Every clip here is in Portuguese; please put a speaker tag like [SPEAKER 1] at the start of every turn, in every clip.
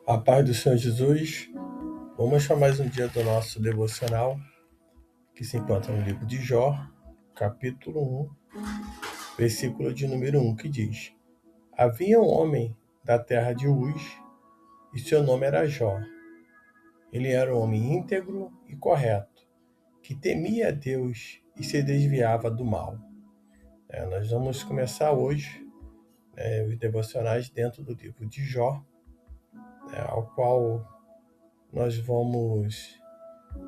[SPEAKER 1] A paz do Senhor Jesus, vamos a mais um dia do nosso devocional, que se encontra no livro de Jó, capítulo 1, versículo de número 1, que diz: Havia um homem da terra de Uz, e seu nome era Jó. Ele era um homem íntegro e correto, que temia a Deus e se desviava do mal. Nós vamos começar hoje os devocionais dentro do livro de Jó, ao qual nós vamos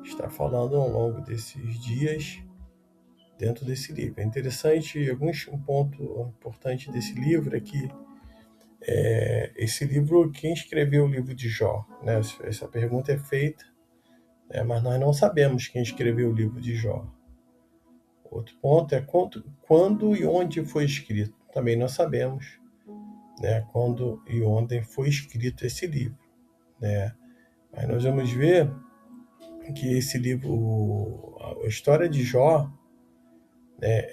[SPEAKER 1] estar falando ao longo desses dias dentro desse livro. É interessante, um ponto importante desse livro é que esse livro, quem escreveu o livro de Jó? Né? Essa pergunta é feita, mas nós não sabemos quem escreveu o livro de Jó. Outro ponto é quando e onde foi escrito. Também não sabemos, né, quando e onde foi escrito esse livro. Né? Mas nós vamos ver que esse livro, a história de Jó,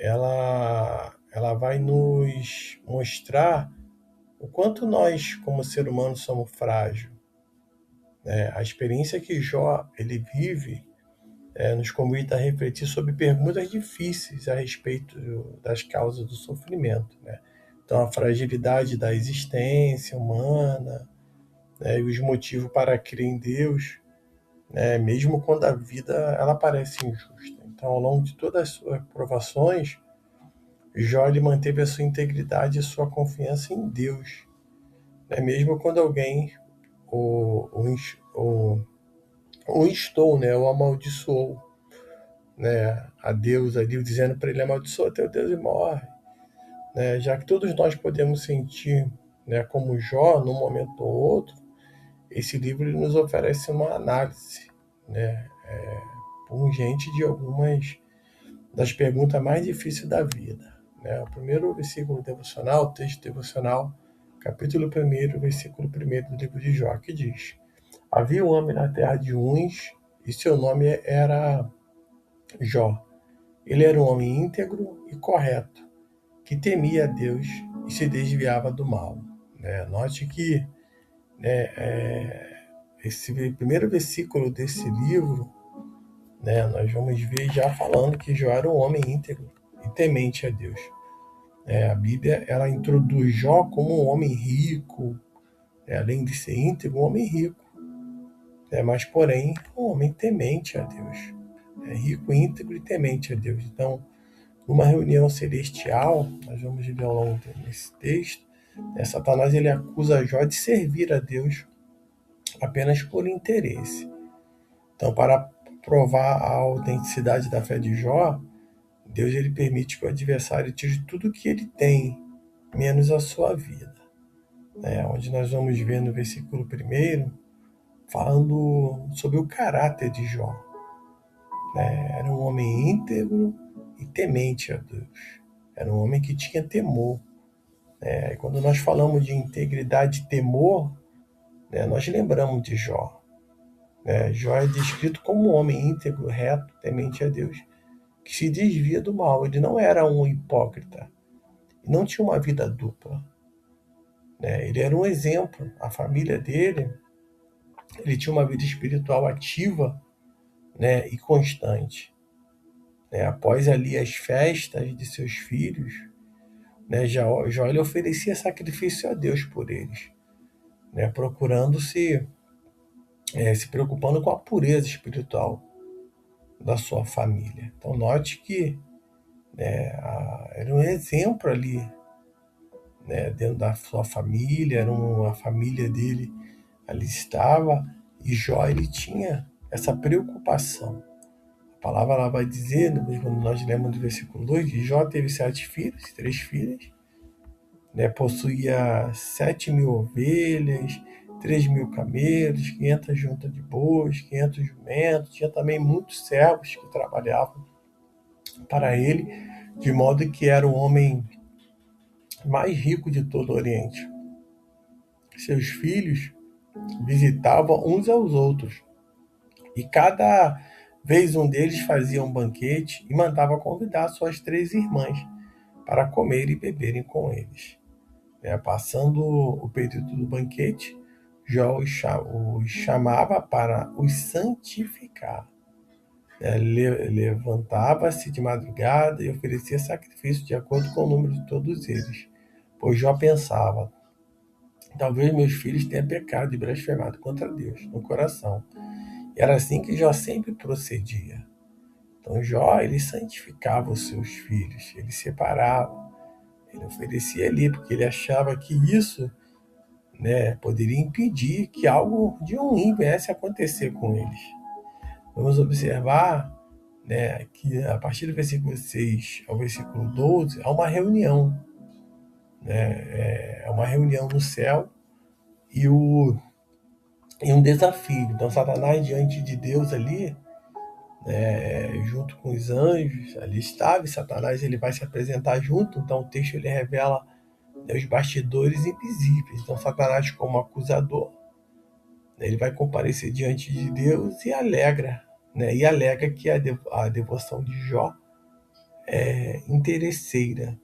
[SPEAKER 1] ela vai nos mostrar o quanto nós, como ser humano, somos frágeis. A experiência que Jó ele vive nos convida a refletir sobre perguntas difíceis a respeito das causas do sofrimento. Então, a fragilidade da existência humana, e os motivos para crer em Deus, mesmo quando a vida ela parece injusta. Então, ao longo de todas as suas provações, Jó ele manteve a sua integridade e sua confiança em Deus, mesmo quando alguém o instou, o amaldiçoou, a Deus ali, dizendo para ele: amaldiçoa teu Deus e morre. Já que todos nós podemos sentir, como Jó, num momento ou outro, esse livro ele nos oferece uma análise pungente de algumas das perguntas mais difíceis da vida. O primeiro versículo devocional, o texto devocional, capítulo 1, versículo 1 do livro de Jó, que diz: Havia um homem na terra de Uz, e seu nome era Jó. Ele era um homem íntegro e correto, que temia a Deus e se desviava do mal. Note que esse primeiro versículo desse livro, nós vamos ver já falando que Jó era um homem íntegro e temente a Deus. A Bíblia ela introduz Jó como um homem rico, além de ser íntegro, um homem rico, mas porém um homem temente a Deus. Rico, íntegro e temente a Deus. Então, numa reunião celestial, nós vamos ver ao longo desse texto, Satanás ele acusa Jó de servir a Deus apenas por interesse. Então, para provar a autenticidade da fé de Jó, Deus ele permite que o adversário tire tudo o que ele tem, menos a sua vida. Onde nós vamos ver no versículo 1, falando sobre o caráter de Jó. Era um homem íntegro e temente a Deus. Era um homem que tinha temor. Quando nós falamos de integridade e temor, nós lembramos de Jó. Jó é descrito como um homem íntegro, reto, temente a Deus, que se desvia do mal. Ele não era um hipócrita, não tinha uma vida dupla. Ele era um exemplo. A família dele, ele tinha uma vida espiritual ativa, e constante. Após ali as festas de seus filhos, Jó ele oferecia sacrifício a Deus por eles, procurando se preocupando com a pureza espiritual da sua família. Então note que era um exemplo ali, dentro da sua família, a família dele ali estava, e Jó ele tinha essa preocupação. A palavra lá vai dizer, quando nós lemos do versículo 2, que Jó teve 7 filhos, 3 filhas, possuía 7.000 ovelhas, 3.000 camelos, 500 juntas de bois, 500 jumentos, tinha também muitos servos que trabalhavam para ele, de modo que era o homem mais rico de todo o Oriente. Seus filhos visitavam uns aos outros, e cada vez um deles fazia um banquete e mandava convidar suas 3 irmãs para comer e beberem com eles. Passando o período do banquete, Jó os chamava para os santificar. Levantava-se de madrugada e oferecia sacrifício de acordo com o número de todos eles. Pois Jó pensava: talvez meus filhos tenham pecado e blasfemado contra Deus no coração. E era assim que Jó sempre procedia. Então Jó, ele santificava os seus filhos, ele separava, ele oferecia ali, porque ele achava que isso, poderia impedir que algo de ruim viesse a acontecer com eles. Vamos observar, que a partir do versículo 6 ao versículo 12, há uma reunião. É uma reunião no céu e um desafio. Então, Satanás diante de Deus ali, junto com os anjos, ali estava, e Satanás ele vai se apresentar junto. Então, o texto ele revela, os bastidores invisíveis. Então, Satanás, como acusador, ele vai comparecer diante de Deus e alega que a devoção de Jó é interesseira,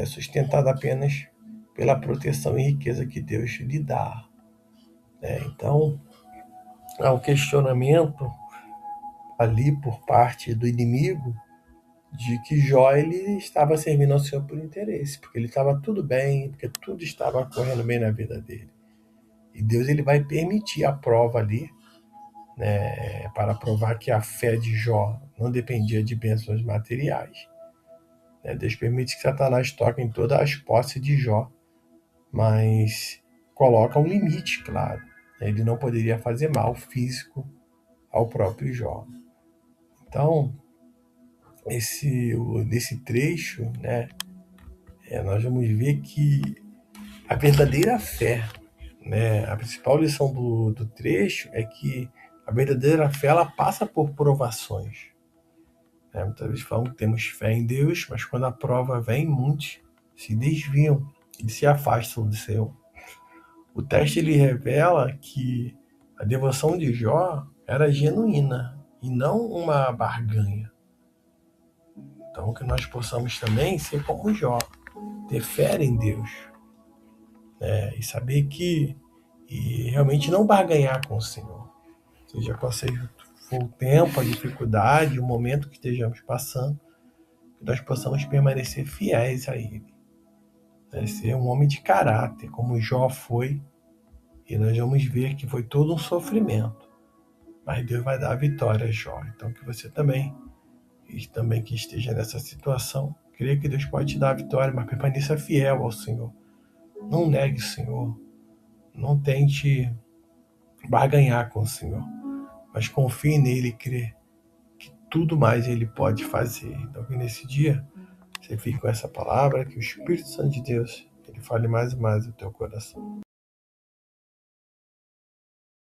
[SPEAKER 1] sustentada apenas pela proteção e riqueza que Deus lhe dá. Então, há um questionamento ali por parte do inimigo de que Jó ele estava servindo ao Senhor por interesse, porque ele estava tudo bem, porque tudo estava correndo bem na vida dele. E Deus ele vai permitir a prova ali, para provar que a fé de Jó não dependia de bênçãos materiais. Deus permite que Satanás toque em todas as posses de Jó, mas coloca um limite, claro. Ele não poderia fazer mal físico ao próprio Jó. Então, nesse trecho, nós vamos ver que a verdadeira fé, a principal lição do trecho é que a verdadeira fé ela passa por provações. Muitas vezes falam que temos fé em Deus, mas quando a prova vem, muitos se desviam e se afastam do Senhor. O texto ele revela que a devoção de Jó era genuína e não uma barganha. Então, que nós possamos também ser como Jó, ter fé em Deus, e saber que e realmente não barganhar com o Senhor. Seja qual seja for o tempo, a dificuldade, o momento que estejamos passando, que nós possamos permanecer fiéis a Ele. Ser um homem de caráter, como Jó foi, e nós vamos ver que foi todo um sofrimento. Mas Deus vai dar a vitória a Jó. Então que você também, e também que esteja nessa situação, creia que Deus pode te dar a vitória, mas permaneça fiel ao Senhor. Não negue o Senhor. Não tente barganhar com o Senhor. Mas confie nele e crê que tudo mais ele pode fazer. Então que nesse dia você fique com essa palavra, que o Espírito Santo de Deus ele fale mais e mais no teu coração.